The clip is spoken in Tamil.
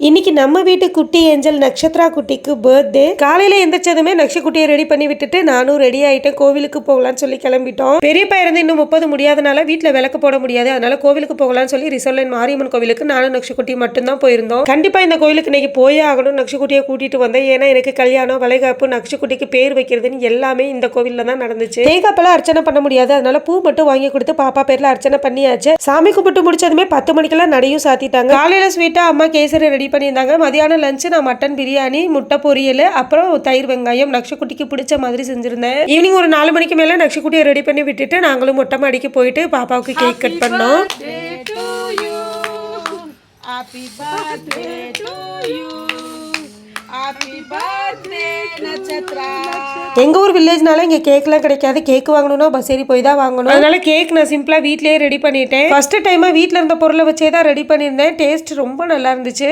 இன்னைக்கு நம்ம வீட்டு குட்டி ஏஞ்சல் நக்ஷத்ரா குட்டிக்கு பர்த்டே. காலையில எந்திரிச்சதுமே நக்ஷகுட்டியை ரெடி பண்ணி விட்டுட்டு நானும் ரெடி ஆயிட்டேன். கோவிலுக்கு போகலான்னு சொல்லி கிளம்பிட்டோம். பெரியப்பா இருந்து இன்னும் 30 முடியாதனால வீட்டுல விளக்கு போட முடியாது. அதனால கோவிலுக்கு போகலான்னு சொல்லி ரிசல்ட் மாரியம்மன் கோவிலுக்கு நானும் நக்ஷகுட்டி மட்டும்தான் போயிருந்தோம். கண்டிப்பா இந்த கோவிலுக்கு இன்னைக்கு போயே ஆகணும். நக்ஷகுட்டியை கூட்டிட்டு வந்தேன். ஏன்னா எனக்கு கல்யாணம், வளைகாப்பு, நக்ஷகுட்டிக்கு பேர் வைக்கிறதுன்னு எல்லாமே இந்த கோவில்ல தான் நடந்துச்சு. தேங்காய்ப்பெல்லாம் அர்ச்சனை பண்ண முடியாது. அதனால பூ மட்டும் வாங்கி கொடுத்து பாப்பா பேர்ல அர்ச்சனை பண்ணியாச்சு. சாமி கும்பிட்டு முடிச்சதுமே 10 மணிக்கெல்லாம் நடையும் சாத்திட்டாங்க. காலையில ஸ்வீட்டா அம்மா கேசரி ரெடி பண்ணியிருந்தாங்க. மதியானம் லஞ்சு நான் மட்டன் பிரியாணி, முட்டை பொரியல், அப்புறம் தயிர் வெங்காயம் நக்ஷகுட்டிக்கு பிடிச்ச மாதிரி செஞ்சிருந்தேன். ஈவினிங் ஒரு 4 மணிக்கு மேல நக்ஷகுட்டியை ரெடி பண்ணி விட்டுட்டு நாங்களும் மொட்டை மாடிக்கு போயிட்டு பாப்பாவுக்கு கேக் கட் பண்ணோம். எங்க ஊர் வில்லேஜ்னால இங்க கேக்லாம் கிடைக்காது. கேக் வாங்கணும்னா பஸ் ஏறி போய் தான் வாங்கணும். அதனால கேக் நான் சிம்பிளா வீட்லயே ரெடி பண்ணிட்டேன். ஃபர்ஸ்ட் டைமா வீட்ல இருந்த பொருளை வச்சே தான் ரெடி பண்ணியிருந்தேன். டேஸ்ட் ரொம்ப நல்லா இருந்துச்சு.